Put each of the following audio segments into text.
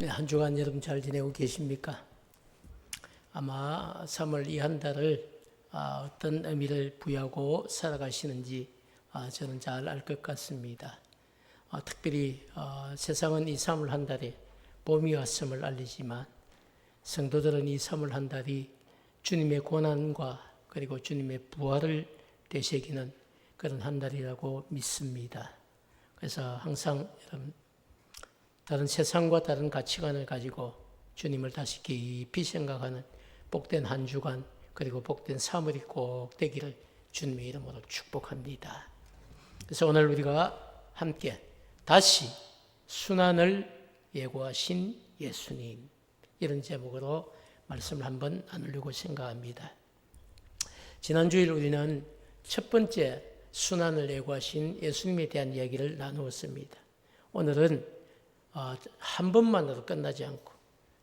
네, 한 주간 여러분 잘 지내고 계십니까? 아마 3월 이 한 달을 어떤 의미를 부여하고 살아가시는지 저는 잘 알 것 같습니다. 특별히 세상은 이 3월 한 달에 봄이 왔음을 알리지만 성도들은 이 3월 한 달이 주님의 고난과 그리고 주님의 부활을 되새기는 그런 한 달이라고 믿습니다. 그래서 항상 여러분 다른 세상과 다른 가치관을 가지고 주님을 다시 깊이 생각하는 복된 한 주간 그리고 복된 3월이 꼭 되기를 주님의 이름으로 축복합니다. 그래서 오늘 우리가 함께 다시 순환을 예고하신 예수님 이런 제목으로 말씀을 한번 나누려고 생각합니다. 지난 주일 우리는 첫 번째 순환을 예고하신 예수님에 대한 이야기를 나누었습니다. 오늘은 한 번만으로 끝나지 않고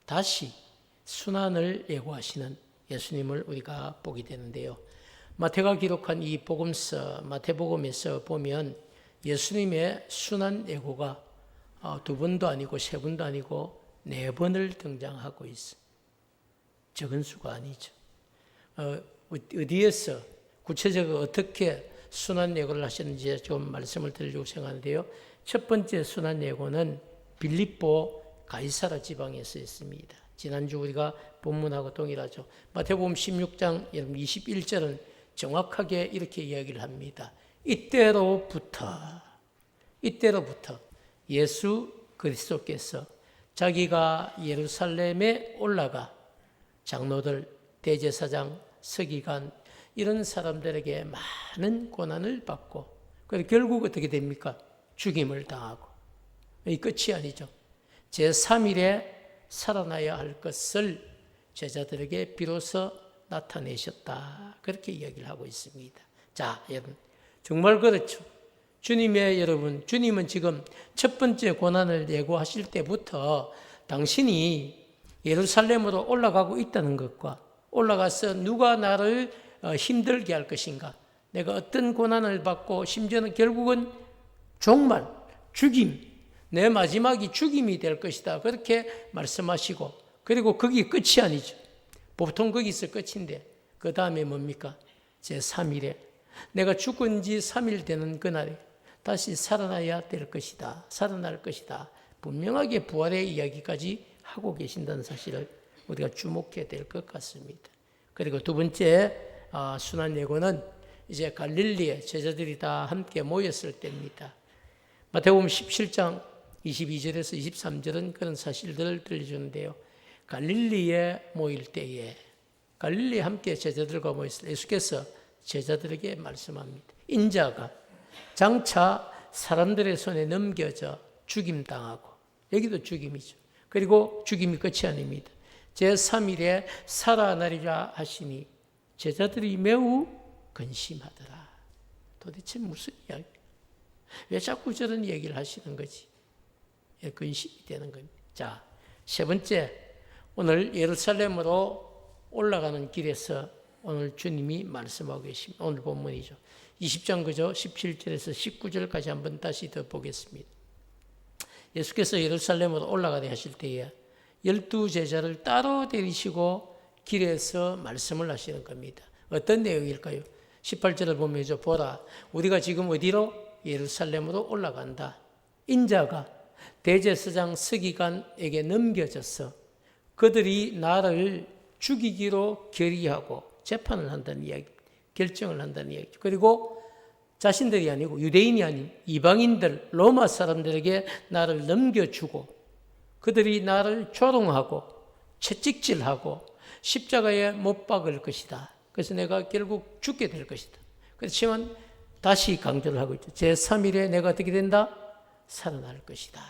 다시 순환을 예고하시는 예수님을 우리가 보게 되는데요. 마태가 기록한 이 복음서 마태복음에서 보면 예수님의 순환 예고가 두 번도 아니고 세 번도 아니고 네 번을 등장하고 있어요. 적은 수가 아니죠. 어디에서 구체적으로 어떻게 순환 예고를 하셨는지 좀 말씀을 드리려고 생각하는데요. 첫 번째 순환 예고는 빌립보 가이사라 지방에서 있습니다. 지난주 우리가 본문하고 동일하죠. 마태복음 16장 21절은 정확하게 이렇게 이야기를 합니다. 이때로부터 예수 그리스도께서 자기가 예루살렘에 올라가 장로들, 대제사장, 서기관 이런 사람들에게 많은 고난을 받고 그리고 결국 어떻게 됩니까? 죽임을 당하고 이 끝이 아니죠. 제3일에 살아나야 할 것을 제자들에게 비로소 나타내셨다. 그렇게 이야기를 하고 있습니다. 자, 여러분 정말 그렇죠. 주님은 지금 첫 번째 고난을 예고하실 때부터 당신이 예루살렘으로 올라가고 있다는 것과 올라가서 누가 나를 힘들게 할 것인가, 내가 어떤 고난을 받고 심지어는 결국은 종말, 죽임, 내 마지막이 죽임이 될 것이다. 그렇게 말씀하시고 그리고 거기 끝이 아니죠. 보통 거기서 끝인데 그 다음에 뭡니까? 제3일에 내가 죽은 지 3일 되는 그날에 다시 살아나야 될 것이다. 살아날 것이다. 분명하게 부활의 이야기까지 하고 계신다는 사실을 우리가 주목해야 될 것 같습니다. 그리고 두 번째 순환 예고는 이제 갈릴리에 제자들이 다 함께 모였을 때입니다. 마태복음 17장 22절에서 23절은 그런 사실들을 들려주는데요. 갈릴리에 모일 때에 갈릴리에 함께 제자들과 모였을 때 예수께서 제자들에게 말씀합니다. 인자가 장차 사람들의 손에 넘겨져 죽임당하고, 여기도 죽임이죠. 그리고 죽임이 끝이 아닙니다. 제3일에 살아나리라 하시니 제자들이 매우 근심하더라. 도대체 무슨 이야기야? 왜 자꾸 저런 얘기를 하시는 거지? 근심이 되는 겁니다. 자, 세 번째, 오늘 예루살렘으로 올라가는 길에서 오늘 주님이 말씀하고 계십니다. 오늘 본문이죠. 20장 그죠? 17절에서 19절까지 한번 다시 더 보겠습니다. 예수께서 예루살렘으로 올라가게 하실 때에 12제자를 따로 데리시고 길에서 말씀을 하시는 겁니다. 어떤 내용일까요? 18절을 보면요. 보라, 우리가 지금 어디로? 예루살렘으로 올라간다. 인자가 대제사장 서기관에게 넘겨져서 그들이 나를 죽이기로 결의하고 재판을 한다는 이야기, 결정을 한다는 이야기. 그리고 자신들이 아니고 유대인이 아닌 이방인들, 로마 사람들에게 나를 넘겨주고 그들이 나를 조롱하고 채찍질하고 십자가에 못 박을 것이다. 그래서 내가 결국 죽게 될 것이다. 그렇지만 다시 강조를 하고 있죠. 제3일에 내가 어떻게 된다? 살아날 것이다.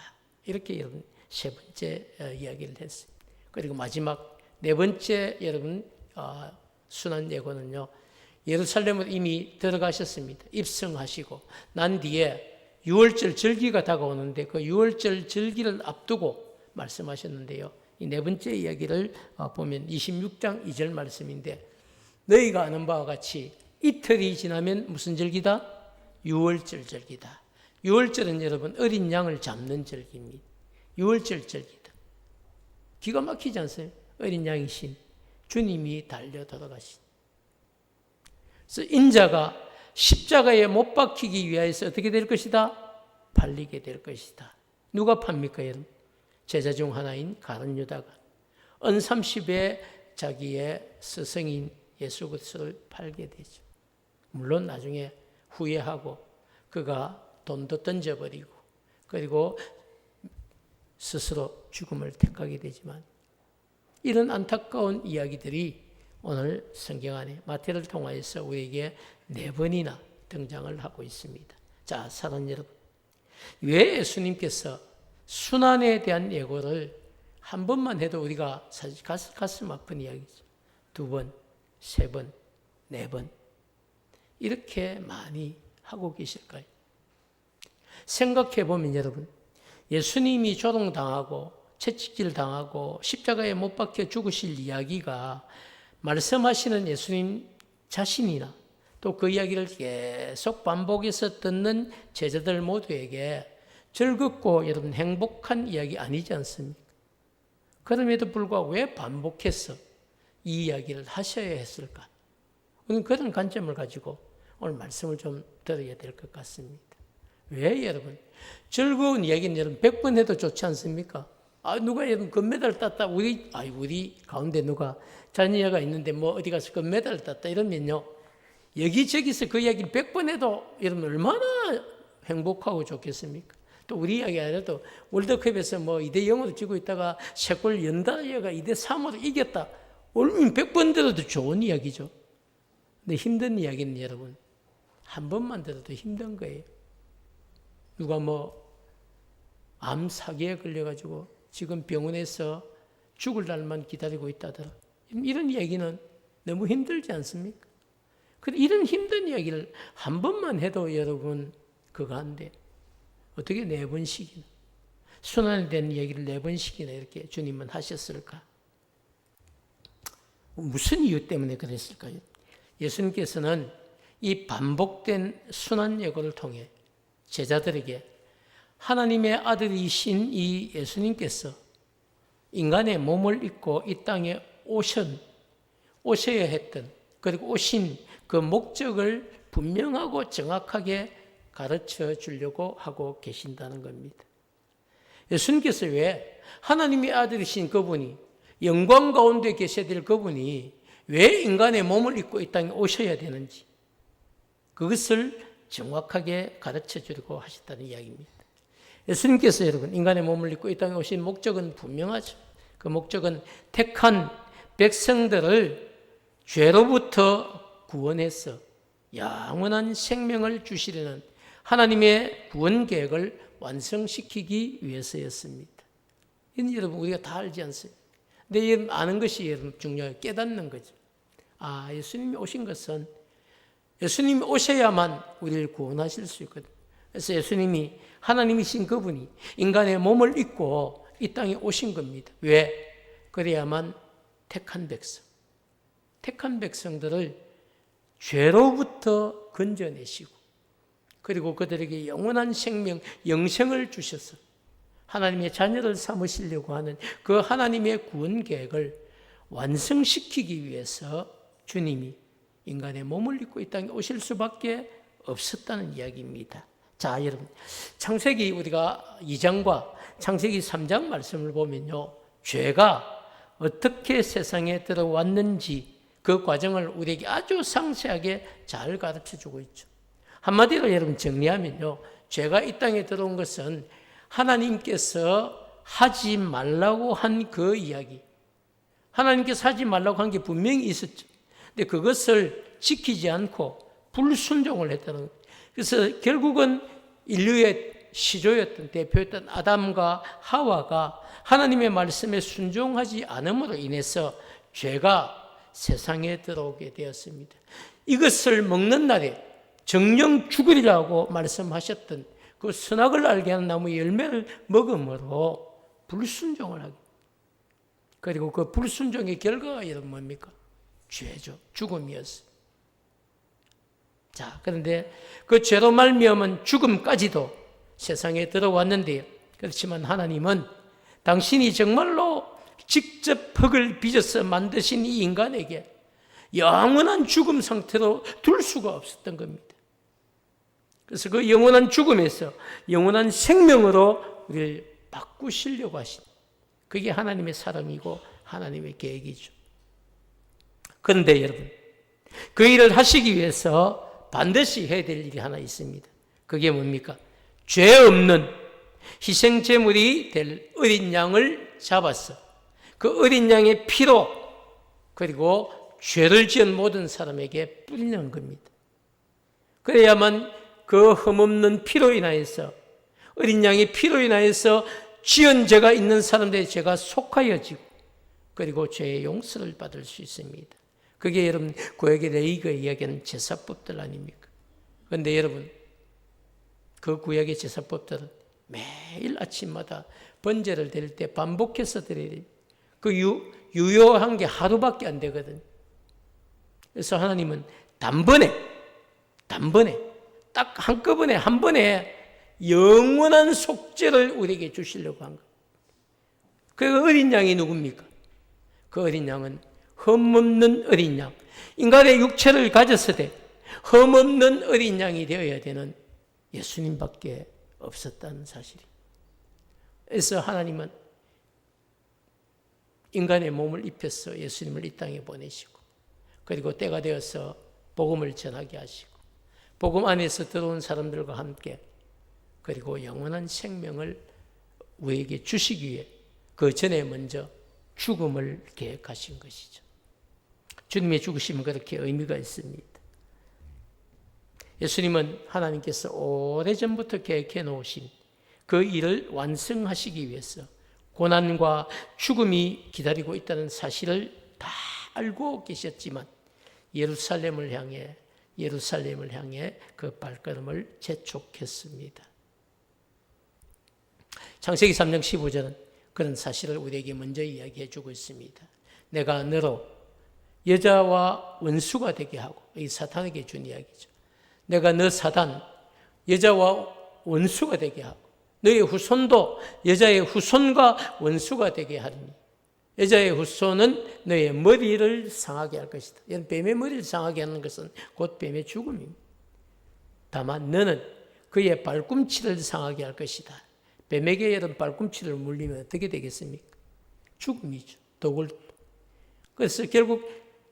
이렇게 여러분 세 번째 이야기를 했어요. 그리고 마지막 네 번째 여러분 순환 예고는요. 예루살렘으로 이미 들어가셨습니다. 입성하시고 난 뒤에 유월절 절기가 다가오는데 그 유월절 절기를 앞두고 말씀하셨는데요. 이 네 번째 이야기를 보면 26장 2절 말씀인데 너희가 아는 바와 같이 이틀이 지나면 무슨 절기다? 유월절 절기다. 유월절은 여러분 어린 양을 잡는 절기입니다. 유월절 절기다. 기가 막히지 않습니까? 어린 양이신 주님이 달려 돌아가신. 그래서 인자가 십자가에 못 박히기 위하여서 어떻게 될 것이다? 팔리게 될 것이다. 누가 팝니까, 여러분? 제자 중 하나인 가룟 유다가 은 30에 자기의 스승인 예수 그리스도를 팔게 되죠. 물론 나중에 후회하고 그가 돈도 던져버리고 그리고 스스로 죽음을 택하게 되지만 이런 안타까운 이야기들이 오늘 성경 안에 마태를 통하여서 우리에게 4번이나 등장을 하고 있습니다. 자, 사랑 여러분, 왜 예수님께서 순환에 대한 예고를 한 번만 해도 우리가 사실 가슴 아픈 이야기죠. 2번, 3번, 4번 이렇게 많이 하고 계실까요? 생각해 보면 여러분, 예수님이 조롱당하고 채찍질 당하고 십자가에 못 박혀 죽으실 이야기가 말씀하시는 예수님 자신이나 또 그 이야기를 계속 반복해서 듣는 제자들 모두에게 즐겁고 여러분 행복한 이야기 아니지 않습니까? 그럼에도 불구하고 왜 반복해서 이 이야기를 하셔야 했을까? 우리는 그런 관점을 가지고 오늘 말씀을 좀 들어야 될 것 같습니다. 왜 여러분? 즐거운 이야기는 여러분 100번 해도 좋지 않습니까? 누가 여러분 금메달 땄다. 우리 가운데 누가 자녀가 있는데 뭐 어디 가서 금메달 땄다 이러면요. 여기저기서 그 이야기를 100번 해도 여러분 얼마나 행복하고 좋겠습니까? 또 우리 이야기 아니라도 월드컵에서 뭐 2대0으로 지고 있다가 세골 연달아가 2대3으로 이겼다. 얼마나 100번 들어도 좋은 이야기죠. 근데 힘든 이야기는 여러분 한 번만 들어도 힘든 거예요. 누가 뭐 암 사기에 걸려가지고 지금 병원에서 죽을 날만 기다리고 있다더라. 이런 이야기는 너무 힘들지 않습니까? 근데 이런 힘든 이야기를 한 번만 해도 여러분 그거 한데 어떻게 4번씩이나 순환이 된 얘기를 4번씩이나 이렇게 주님은 하셨을까? 무슨 이유 때문에 그랬을까요? 예수님께서는 이 반복된 순환 예고를 통해 제자들에게 하나님의 아들이신 이 예수님께서 인간의 몸을 입고 이 땅에 오셔야 했던 그리고 오신 그 목적을 분명하고 정확하게 가르쳐 주려고 하고 계신다는 겁니다. 예수님께서 왜 하나님의 아들이신 그분이 영광 가운데 계셔야 될 그분이 왜 인간의 몸을 입고 이 땅에 오셔야 되는지 그것을 정확하게 가르쳐 주려고 하셨다는 이야기입니다. 예수님께서 여러분 인간의 몸을 입고 이 땅에 오신 목적은 분명하죠. 그 목적은 택한 백성들을 죄로부터 구원해서 영원한 생명을 주시려는 하나님의 구원 계획을 완성시키기 위해서였습니다. 이건 여러분 우리가 다 알지 않습니까? 근데 여러분 아는 것이 여러분 중요해요. 깨닫는 거죠. 예수님이 오신 것은 예수님이 오셔야만 우리를 구원하실 수 있거든요. 그래서 예수님이 하나님이신 그분이 인간의 몸을 입고 이 땅에 오신 겁니다. 왜? 그래야만 택한 백성들을 죄로부터 건져내시고 그리고 그들에게 영원한 생명, 영생을 주셔서 하나님의 자녀를 삼으시려고 하는 그 하나님의 구원 계획을 완성시키기 위해서 주님이 인간의 몸을 입고 이 땅에 오실 수밖에 없었다는 이야기입니다. 자, 여러분, 창세기 우리가 2장과 창세기 3장 말씀을 보면요. 죄가 어떻게 세상에 들어왔는지 그 과정을 우리에게 아주 상세하게 잘 가르쳐주고 있죠. 한마디로 여러분 정리하면요. 죄가 이 땅에 들어온 것은 하나님께서 하지 말라고 한 그 이야기. 하나님께서 하지 말라고 한 게 분명히 있었죠. 근데 그것을 지키지 않고 불순종을 했다는 거예요. 그래서 결국은 인류의 시조였던 대표였던 아담과 하와가 하나님의 말씀에 순종하지 않음으로 인해서 죄가 세상에 들어오게 되었습니다. 이것을 먹는 날에 정령 죽으리라고 말씀하셨던 그 선악을 알게 하는 나무의 열매를 먹음으로 불순종을 하게. 그리고 그 불순종의 결과가 여러분 뭡니까? 죄죠. 죽음이었어요. 자, 그런데 그 죄로 말미암은 죽음까지도 세상에 들어왔는데요. 그렇지만 하나님은 당신이 정말로 직접 흙을 빚어서 만드신 이 인간에게 영원한 죽음 상태로 둘 수가 없었던 겁니다. 그래서 그 영원한 죽음에서 영원한 생명으로 우리를 바꾸시려고 하신, 그게 하나님의 사랑이고 하나님의 계획이죠. 그런데 여러분, 그 일을 하시기 위해서 반드시 해야 될 일이 하나 있습니다. 그게 뭡니까? 죄 없는 희생 제물이 될 어린 양을 잡아서 그 어린 양의 피로, 그리고 죄를 지은 모든 사람에게 뿌리는 겁니다. 그래야만 그 흠없는 피로 인하여서, 어린 양의 피로 인하여서 지은 죄가 있는 사람들의 죄가 속하여지고, 그리고 죄의 용서를 받을 수 있습니다. 그게 여러분 구약의 레위기가 이야기하는 제사법들 아닙니까? 그런데 여러분, 그 구약의 제사법들은 매일 아침마다 번제를 드릴 때 반복해서 드려야 돼요. 그 유효한 게 하루밖에 안 되거든요. 그래서 하나님은 단번에 딱 한꺼번에 한 번에 영원한 속죄를 우리에게 주시려고 한 거예요. 그 어린 양이 누굽니까? 그 어린 양은 흠없는 어린 양, 인간의 육체를 가졌으되 흠없는 어린 양이 되어야 되는 예수님밖에 없었다는 사실이에요. 그래서 하나님은 인간의 몸을 입혀서 예수님을 이 땅에 보내시고, 그리고 때가 되어서 복음을 전하게 하시고, 복음 안에서 들어온 사람들과 함께, 그리고 영원한 생명을 우리에게 주시기 위해 그 전에 먼저 죽음을 계획하신 것이죠. 주님의 죽으심은 그렇게 의미가 있습니다. 예수님은 하나님께서 오래전부터 계획해 놓으신 그 일을 완성하시기 위해서 고난과 죽음이 기다리고 있다는 사실을 다 알고 계셨지만 예루살렘을 향해 그 발걸음을 재촉했습니다. 창세기 3장 15절은 그런 사실을 우리에게 먼저 이야기해 주고 있습니다. 내가 너로 여자와 원수가 되게 하고, 이 사탄에게 준 이야기죠. 내가 너 사단, 여자와 원수가 되게 하고, 너의 후손도 여자의 후손과 원수가 되게 하리니, 여자의 후손은 너의 머리를 상하게 할 것이다. 뱀의 머리를 상하게 하는 것은 곧 뱀의 죽음입니다. 다만 너는 그의 발꿈치를 상하게 할 것이다. 뱀에게 이런 발꿈치를 물리면 어떻게 되겠습니까? 죽음이죠. 독을. 그래서 결국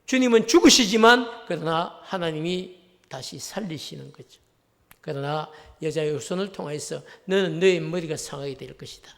주님은 죽으시지만 그러나 하나님이 다시 살리시는 거죠. 그러나 여자의 후손을 통해서 너는 너의 머리가 상하게 될 것이다.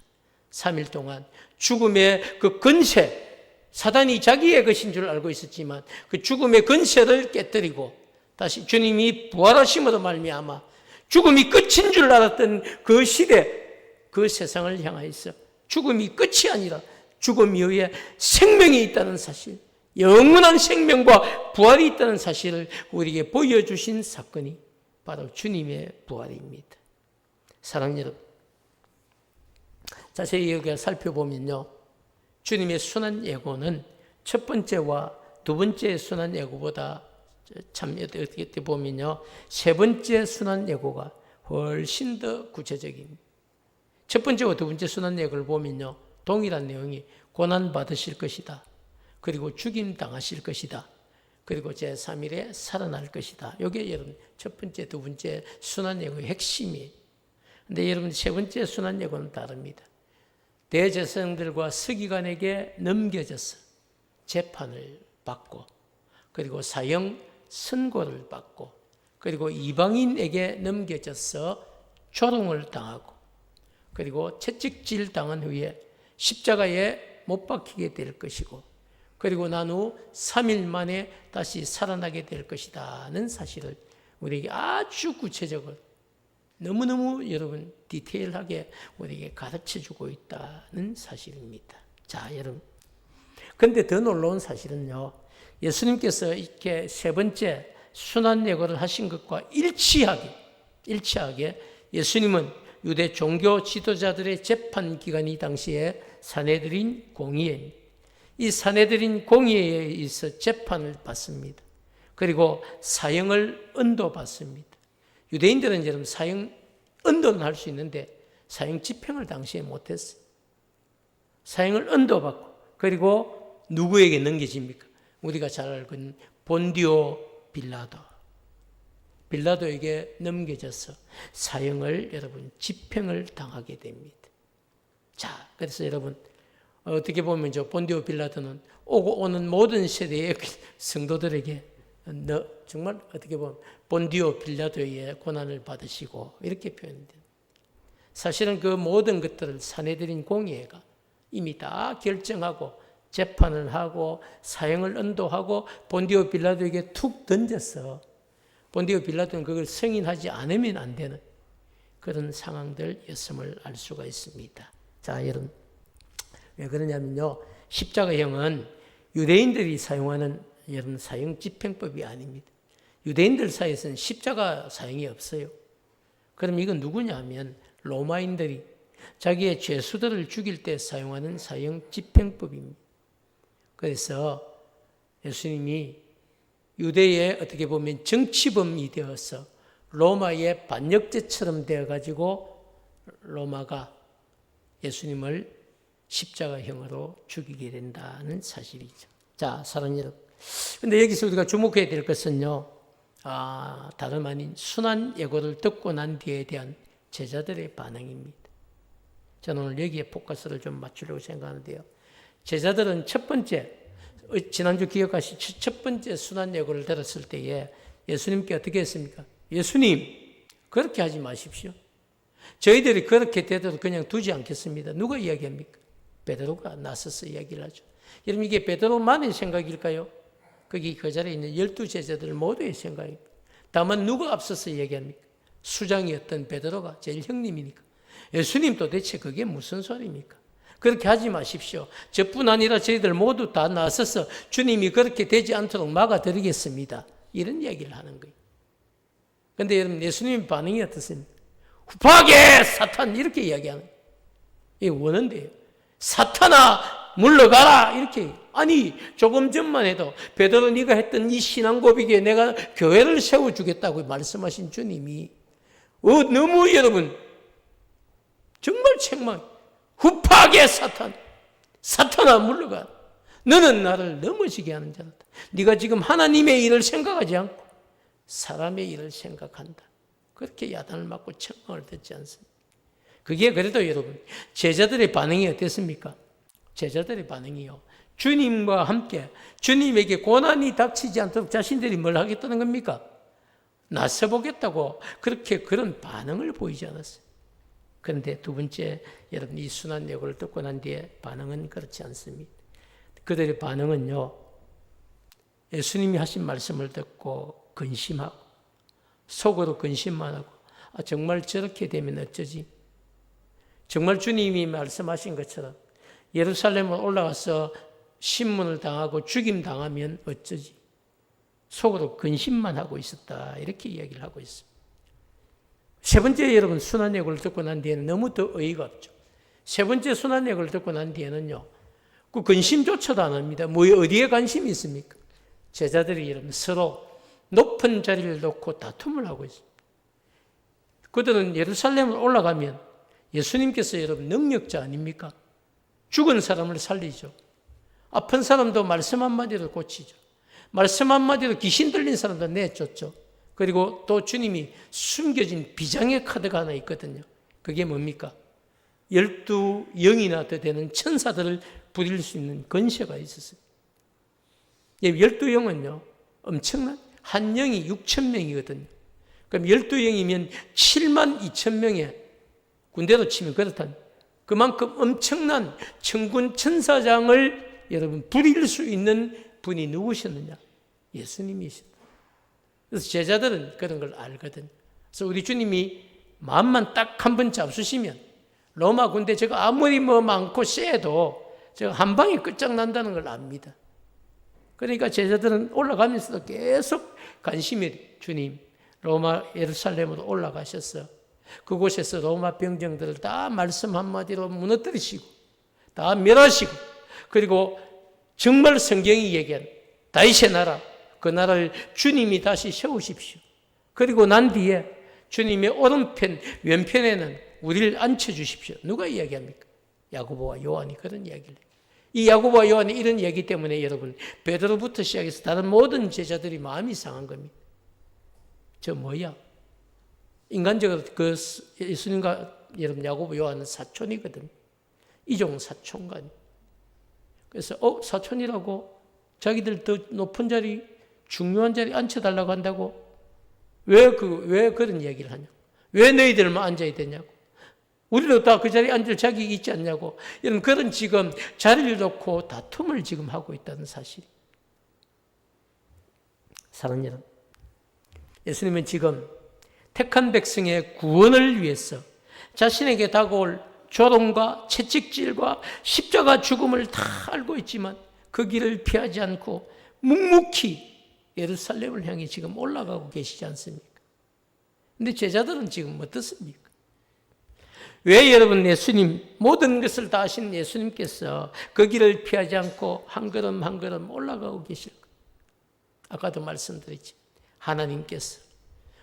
3일 동안 죽음의 그 근세, 사단이 자기의 것인 줄 알고 있었지만 그 죽음의 근세를 깨뜨리고 다시 주님이 부활하심으로 말미암아 죽음이 끝인 줄 알았던 그 시대, 그 세상을 향하여서 죽음이 끝이 아니라 죽음 이후에 생명이 있다는 사실, 영원한 생명과 부활이 있다는 사실을 우리에게 보여주신 사건이 바로 주님의 부활입니다. 사랑하는 여러분, 자세히 여기 살펴보면요, 주님의 순환 예고는 첫 번째와 두 번째 순환 예고보다 참 어떻게 보면요, 세 번째 순환 예고가 훨씬 더 구체적입니다. 첫 번째와 두 번째 순환 예고를 보면요, 동일한 내용이 고난 받으실 것이다, 그리고 죽임 당하실 것이다, 그리고 제3일에 살아날 것이다. 이게 여러분 첫 번째, 두 번째 순환 예고의 핵심이에요. 그런데 여러분 세 번째 순환 예고는 다릅니다. 대제사장들과 서기관에게 넘겨져서 재판을 받고, 그리고 사형 선고를 받고, 그리고 이방인에게 넘겨져서 조롱을 당하고, 그리고 채찍질 당한 후에 십자가에 못 박히게 될 것이고, 그리고 난 후 3일 만에 다시 살아나게 될 것이다는 사실을 우리에게 아주 구체적으로 너무너무 여러분 디테일하게 우리에게 가르쳐주고 있다는 사실입니다. 자, 여러분, 그런데 더 놀라운 사실은요, 예수님께서 이렇게 세 번째 순환 예고를 하신 것과 일치하게 예수님은 유대 종교 지도자들의 재판 기간이 당시에 산헤드린 공의회, 이 산헤드린 공의회에 의해서 재판을 받습니다. 그리고 사형을 언도받습니다. 유대인들은 여러분 사형 언도는 할 수 있는데 사형 집행을 당시에 못했어요. 사형을 언도받고 그리고 누구에게 넘겨집니까? 우리가 잘 알고 있는 본디오 빌라도. 빌라도에게 넘겨져서 사형을 여러분 집행을 당하게 됩니다. 자, 그래서 여러분 어떻게 보면 저 본디오 빌라도는 오고 오는 모든 세대의 성도들에게 정말 어떻게 보면 본디오 빌라도의 고난을 받으시고 이렇게 표현됩니다. 사실은 그 모든 것들을 사내들인 공의회가 이미 다 결정하고 재판을 하고 사형을 언도하고 본디오 빌라도에게 툭 던졌어. 본디오 빌라도는 그걸 승인하지 않으면 안 되는 그런 상황들이었음을 알 수가 있습니다. 자, 여러분 왜 그러냐면요, 십자가형은 유대인들이 사용하는 여러분 사형 집행법이 아닙니다. 유대인들 사이에서는 십자가 사형이 없어요. 그럼 이건 누구냐면 로마인들이 자기의 죄수들을 죽일 때 사용하는 사형 집행법입니다. 그래서 예수님이 유대의 어떻게 보면 정치범이 되어서 로마의 반역죄처럼 되어가지고 로마가 예수님을 십자가형으로 죽이게 된다는 사실이죠. 자, 사랑하는 여러분. 근데 여기서 우리가 주목해야 될 것은요, 다름 아닌 순환 예고를 듣고 난 뒤에 대한 제자들의 반응입니다. 저는 오늘 여기에 포커스를 좀 맞추려고 생각하는데요. 제자들은 첫 번째, 지난주 기억하시죠? 첫 번째 순환 예고를 들었을 때에 예수님께 어떻게 했습니까? 예수님, 그렇게 하지 마십시오. 저희들이 그렇게 되도록 그냥 두지 않겠습니다. 누가 이야기합니까? 베드로가 나서서 이야기를 하죠. 여러분, 이게 베드로만의 생각일까요? 거기 그 자리에 있는 12제자들 모두의 생각입니다. 다만 누가 앞서서 이야기합니까? 수장이었던 베드로가 제일 형님이니까. 예수님 도대체 그게 무슨 소리입니까? 그렇게 하지 마십시오. 저뿐 아니라 저희들 모두 다 나서서 주님이 그렇게 되지 않도록 막아드리겠습니다. 이런 이야기를 하는 거예요. 그런데 여러분, 예수님 반응이 어떻습니까? 후파하게 사탄 이렇게 이야기하는 거예요. 이게 원한대요. 사탄아 물러가라 이렇게. 아니 조금 전만 해도 베드로 네가 했던 이 신앙 고백에 내가 교회를 세워주겠다고 말씀하신 주님이 너무 여러분 정말 책망. 후파하게 사탄아 물러가. 너는 나를 넘어지게 하는 자다. 네가 지금 하나님의 일을 생각하지 않고 사람의 일을 생각한다. 그렇게 야단을 맞고 책망을 듣지 않습니다. 그게 그래도 여러분 제자들의 반응이 어땠습니까? 제자들의 반응이요, 주님과 함께 주님에게 고난이 닥치지 않도록 자신들이 뭘 하겠다는 겁니까? 나서보겠다고 그렇게 그런 반응을 보이지 않았어요. 그런데 두 번째, 여러분 이 순환 예고를 듣고 난 뒤에 반응은 그렇지 않습니다. 그들의 반응은요, 예수님이 하신 말씀을 듣고 근심하고 속으로 근심만 하고 정말 저렇게 되면 어쩌지? 정말 주님이 말씀하신 것처럼 예루살렘을 올라가서 신문을 당하고 죽임 당하면 어쩌지? 속으로 근심만 하고 있었다. 이렇게 이야기를 하고 있습니다. 세 번째, 여러분 순환 예고를 듣고 난 뒤에는 너무 더 어이가 없죠. 세 번째 순환 예고를 듣고 난 뒤에는요, 그 근심조차도 안 합니다. 어디에 관심이 있습니까? 제자들이 여러분 서로 높은 자리를 놓고 다툼을 하고 있습니다. 그들은 예루살렘을 올라가면 예수님께서 여러분 능력자 아닙니까? 죽은 사람을 살리죠. 아픈 사람도 말씀 한마디로 고치죠. 말씀 한마디로 귀신 들린 사람도 내쫓죠. 그리고 또 주님이 숨겨진 비장의 카드가 하나 있거든요. 그게 뭡니까? 12영이나 더 되는 천사들을 부릴 수 있는 권세가 있었어요. 12영은요, 엄청난 한 영이 6,000명이거든요. 그럼 12영이면 72,000명의 군대로 치면 그렇다니 그만큼 엄청난 천군 천사장을 여러분 부릴 수 있는 분이 누구셨느냐? 예수님이셨다. 그래서 제자들은 그런 걸 알거든요. 그래서 우리 주님이 마음만 딱 한 번 잡수시면 로마 군대 저거 아무리 많고 세도 저거 한 방에 끝장난다는 걸 압니다. 그러니까 제자들은 올라가면서도 계속 관심이 주님 로마 예루살렘으로 올라가셔서 그곳에서 로마 병정들을 다 말씀 한마디로 무너뜨리시고 다 멸하시고 그리고 정말 성경이 얘기한 다윗의 나라, 그 나라를 주님이 다시 세우십시오. 그리고 난 뒤에 주님의 오른편 왼편에는 우리를 앉혀주십시오. 누가 이야기합니까? 야고보와 요한이 그런 이야기를 해요. 이 야고보와 요한의 이런 얘기 때문에 여러분 베드로부터 시작해서 다른 모든 제자들이 마음이 상한 겁니다. 저 뭐야? 인간적으로 그 예수님과 여러분 야고보 요한은 사촌이거든. 이종 사촌간. 그래서 사촌이라고 자기들 더 높은 자리, 중요한 자리 앉혀달라고 한다고? 왜 그런 얘기를 하냐고? 왜 너희들만 앉아야 되냐고? 우리도 다 그 자리에 앉을 자격이 있지 않냐고? 이런 그런 지금 자리를 놓고 다툼을 지금 하고 있다는 사실. 사랑하는 여러분, 예수님은 지금 택한 백성의 구원을 위해서 자신에게 다가올 조롱과 채찍질과 십자가 죽음을 다 알고 있지만 그 길을 피하지 않고 묵묵히 예루살렘을 향해 지금 올라가고 계시지 않습니까? 근데 제자들은 지금 어떻습니까? 왜 여러분 예수님, 모든 것을 다 아신 예수님께서 그 길을 피하지 않고 한 걸음 한 걸음 올라가고 계실까? 아까도 말씀드렸지. 하나님께서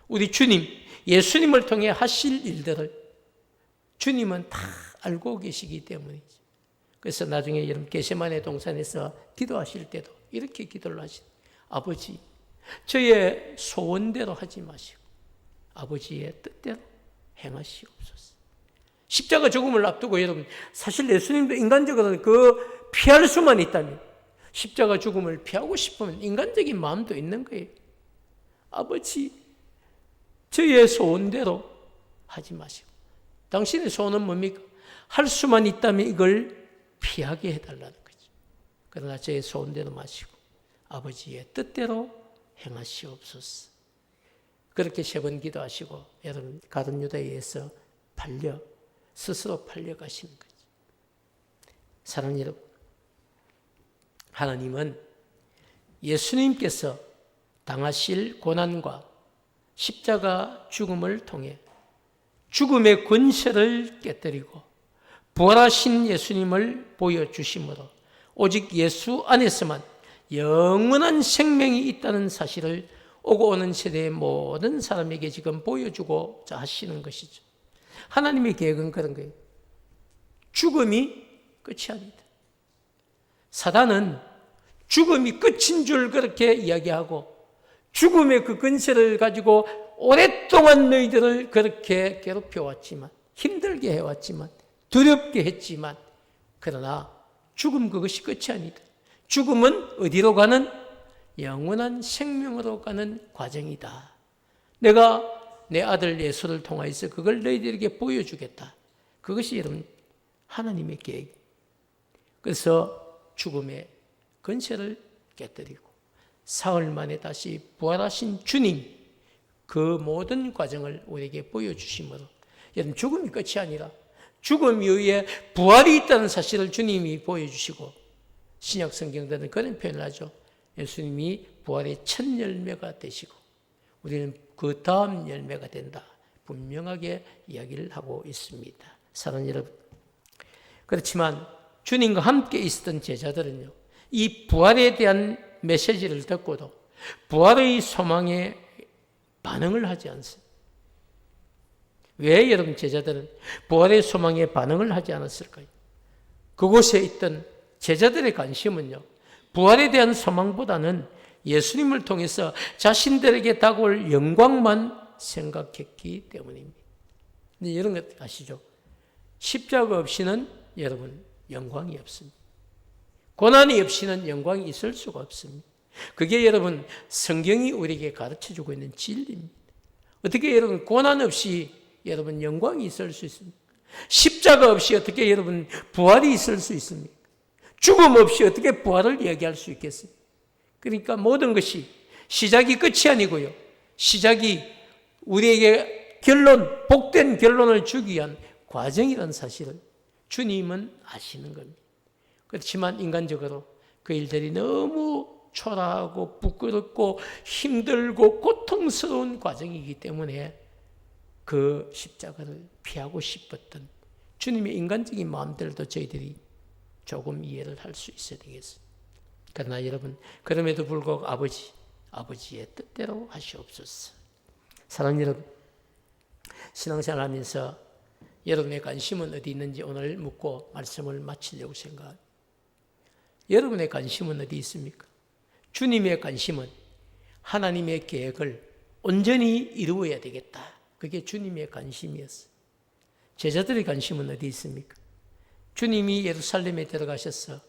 우리 주님, 예수님을 통해 하실 일들을 주님은 다 알고 계시기 때문이죠. 그래서 나중에 여러분 겟세마네 동산에서 기도하실 때도 이렇게 기도를 하시죠. 아버지, 저의 소원대로 하지 마시고 아버지의 뜻대로 행하시옵소서. 십자가 죽음을 앞두고 여러분 사실 예수님도 인간적으로 그 피할 수만 있다면 십자가 죽음을 피하고 싶으면 인간적인 마음도 있는 거예요. 아버지, 저의 소원대로 하지 마시고 당신의 소원은 뭡니까? 할 수만 있다면 이걸 피하게 해달라는 거죠. 그러나 저의 소원대로 마시고 아버지의 뜻대로 행하시옵소서. 그렇게 3번 기도하시고 여러분 가룟 유다에 의해서 스스로 팔려가시는 거죠. 사랑하는 여러분, 하나님은 예수님께서 당하실 고난과 십자가 죽음을 통해 죽음의 권세를 깨뜨리고 부활하신 예수님을 보여주심으로 오직 예수 안에서만 영원한 생명이 있다는 사실을 오고 오는 세대의 모든 사람에게 지금 보여주고자 하시는 것이죠. 하나님의 계획은 그런 거예요. 죽음이 끝이 아니다. 사단은 죽음이 끝인 줄 그렇게 이야기하고 죽음의 그 근세를 가지고 오랫동안 너희들을 그렇게 괴롭혀왔지만 힘들게 해왔지만 두렵게 했지만 그러나 죽음 그것이 끝이 아니다. 죽음은 어디로 가는? 영원한 생명으로 가는 과정이다. 내가 내 아들 예수를 통하여서 그걸 너희들에게 보여주겠다. 그것이 여러분 하나님의 계획. 그래서 죽음의 근세를 깨뜨리고 사흘 만에 다시 부활하신 주님 그 모든 과정을 우리에게 보여주심으로 여러분 죽음이 끝이 아니라 죽음 이후에 부활이 있다는 사실을 주님이 보여주시고 신약 성경들은 그런 표현을 하죠. 예수님이 부활의 첫 열매가 되시고 우리는 그 다음 열매가 된다. 분명하게 이야기를 하고 있습니다. 사랑하는 여러분, 그렇지만 주님과 함께 있었던 제자들은요, 이 부활에 대한 메시지를 듣고도 부활의 소망에 반응을 하지 않습니다. 왜 여러분 제자들은 부활의 소망에 반응을 하지 않았을까요? 그곳에 있던 제자들의 관심은요, 부활에 대한 소망보다는 예수님을 통해서 자신들에게 다가올 영광만 생각했기 때문입니다. 근데 이런 것 아시죠? 십자가 없이는 여러분 영광이 없습니다. 고난이 없이는 영광이 있을 수가 없습니다. 그게 여러분 성경이 우리에게 가르쳐주고 있는 진리입니다. 어떻게 여러분 고난 없이 여러분 영광이 있을 수 있습니까? 십자가 없이 어떻게 여러분 부활이 있을 수 있습니까? 죽음 없이 어떻게 부활을 얘기할 수 있겠습니까? 그러니까 모든 것이 시작이 끝이 아니고요. 시작이 우리에게 복된 결론을 주기 위한 과정이라는 사실을 주님은 아시는 겁니다. 그렇지만 인간적으로 그 일들이 너무 초라하고 부끄럽고 힘들고 고통스러운 과정이기 때문에 그 십자가를 피하고 싶었던 주님의 인간적인 마음들도 저희들이 조금 이해를 할 수 있어야 되겠습니다. 그러나 여러분, 그럼에도 불구하고 아버지의 뜻대로 하시옵소서. 사랑하는 여러분, 신앙생활 하면서 여러분의 관심은 어디 있는지 오늘 묻고 말씀을 마치려고 생각합니다. 여러분의 관심은 어디 있습니까? 주님의 관심은 하나님의 계획을 온전히 이루어야 되겠다. 그게 주님의 관심이었어요. 제자들의 관심은 어디 있습니까? 주님이 예루살렘에 들어가셔서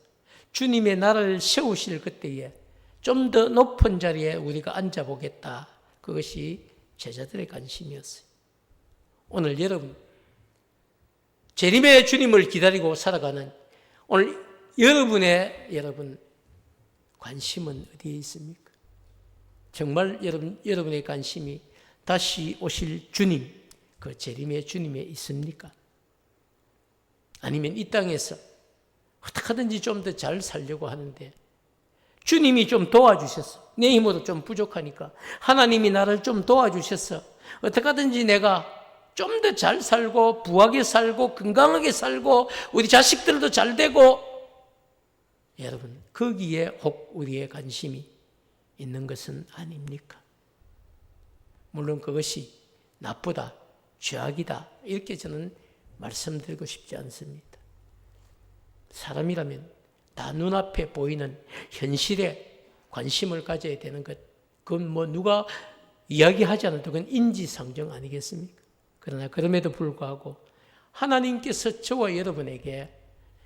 주님의 나라를 세우실 그때에 좀 더 높은 자리에 우리가 앉아보겠다. 그것이 제자들의 관심이었어요. 오늘 여러분, 재림의 주님을 기다리고 살아가는 오늘 여러분 관심은 어디에 있습니까? 정말 여러분의 관심이 다시 오실 주님, 그 재림의 주님에 있습니까? 아니면 이 땅에서 어떻게든지 좀 더 잘 살려고 하는데 주님이 좀 도와주셨어. 내 힘으로 좀 부족하니까 하나님이 나를 좀 도와주셨어. 어떻게든지 내가 좀 더 잘 살고 부하게 살고 건강하게 살고 우리 자식들도 잘 되고, 여러분 거기에 혹 우리의 관심이 있는 것은 아닙니까? 물론 그것이 나쁘다, 죄악이다 이렇게 저는 말씀드리고 싶지 않습니다. 사람이라면 다 눈앞에 보이는 현실에 관심을 가져야 되는 것, 그건 뭐 누가 이야기하지 않아도 그건 인지상정 아니겠습니까? 그러나 그럼에도 불구하고 하나님께서 저와 여러분에게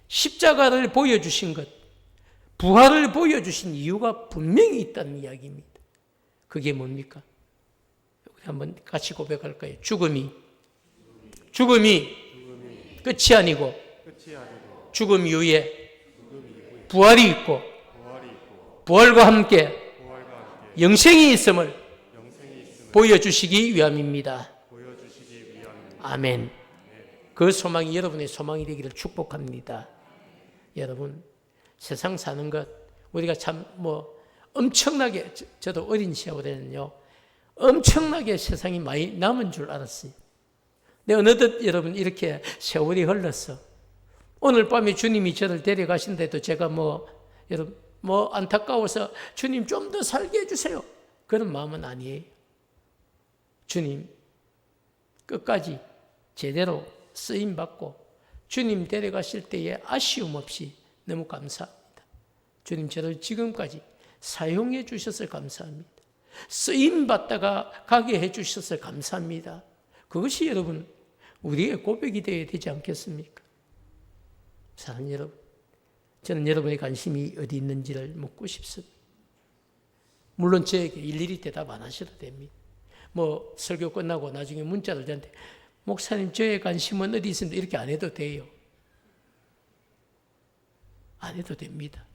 십자가를 보여주신 것, 부활을 보여주신 이유가 분명히 있다는 이야기입니다. 그게 뭡니까? 우리 한번 같이 고백할까요? 죽음이 끝이 아니고 죽음 이후에 부활이 있고 부활과 함께 영생이 있음을 보여주시기 위함입니다. 아멘. 그 소망이 여러분의 소망이 되기를 축복합니다. 여러분, 세상 사는 것 우리가 참 엄청나게, 저도 어린 시절에는요 엄청나게 세상이 많이 남은 줄 알았어요. 근데 어느덧 여러분 이렇게 세월이 흘렀어. 오늘 밤에 주님이 저를 데려가신데도 제가 여러분 안타까워서 주님 좀 더 살게 해주세요 그런 마음은 아니에요. 주님 끝까지 제대로 쓰임받고 주님 데려가실 때에 아쉬움 없이 너무 감사합니다. 주님 저를 지금까지 사용해 주셔서 감사합니다. 쓰임받다가 가게 해 주셔서 감사합니다. 그것이 여러분 우리의 고백이 되어야 되지 않겠습니까? 사랑하는 여러분, 저는 여러분의 관심이 어디 있는지를 묻고 싶습니다. 물론 저에게 일일이 대답 안 하셔도 됩니다. 설교 끝나고 나중에 문자를 저한테 목사님 저의 관심은 어디 있습니다 이렇게 안 해도 돼요. 안 해도 됩니다.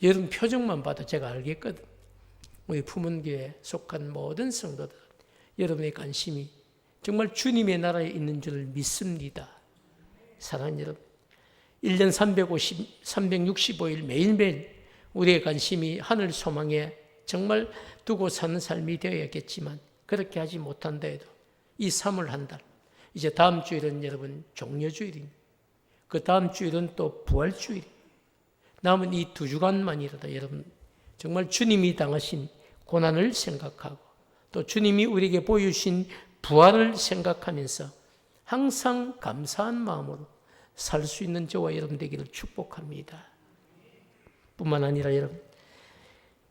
여러분 표정만 봐도 제가 알겠거든. 우리 품은교회에 속한 모든 성도들, 여러분의 관심이 정말 주님의 나라에 있는 줄 믿습니다. 사랑하는 여러분, 1년 365일 매일매일 우리의 관심이 하늘 소망에 정말 두고 사는 삶이 되어야겠지만 그렇게 하지 못한다 해도 이 3월 한 달, 이제 다음 주일은 여러분 종려주일입니다. 그 다음 주일은 또 부활주일입니다. 남은 이 2주간만이라도 여러분 정말 주님이 당하신 고난을 생각하고 또 주님이 우리에게 보여주신 부활을 생각하면서 항상 감사한 마음으로 살 수 있는 저와 여러분 되기를 축복합니다. 뿐만 아니라 여러분,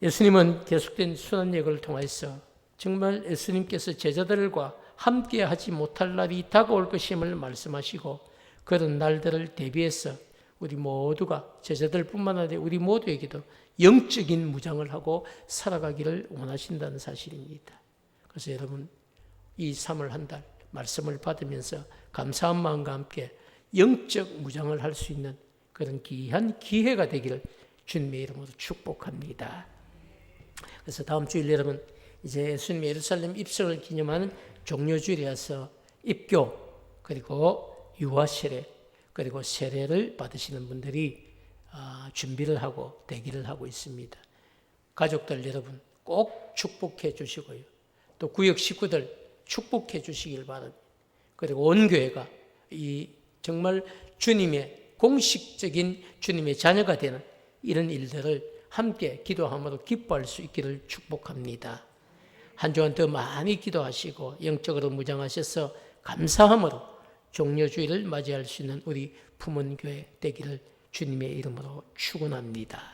예수님은 계속된 순환여행을 통해서 정말 예수님께서 제자들과 함께 하지 못할 날이 다가올 것임을 말씀하시고 그런 날들을 대비해서 우리 모두가 제자들뿐만 아니라 우리 모두에게도 영적인 무장을 하고 살아가기를 원하신다는 사실입니다. 그래서 여러분 이 3월 한 달 말씀을 받으면서 감사한 마음과 함께 영적 무장을 할 수 있는 그런 귀한 기회가 되기를 주님의 이름으로 축복합니다. 그래서 다음 주일 여러분 이제 예수님의 예루살렘 입성을 기념하는 종려주일이라서 입교 그리고 유아세례 그리고 세례를 받으시는 분들이 준비를 하고 대기를 하고 있습니다. 가족들 여러분 꼭 축복해 주시고요. 또 구역 식구들 축복해 주시길 바랍니다. 그리고 온 교회가 이 정말 주님의 공식적인 주님의 자녀가 되는 이런 일들을 함께 기도함으로 기뻐할 수 있기를 축복합니다. 한 주간 더 많이 기도하시고 영적으로 무장하셔서 감사함으로 종려주일을 맞이할 수 있는 우리 품은교회 되기를 주님의 이름으로 축원합니다.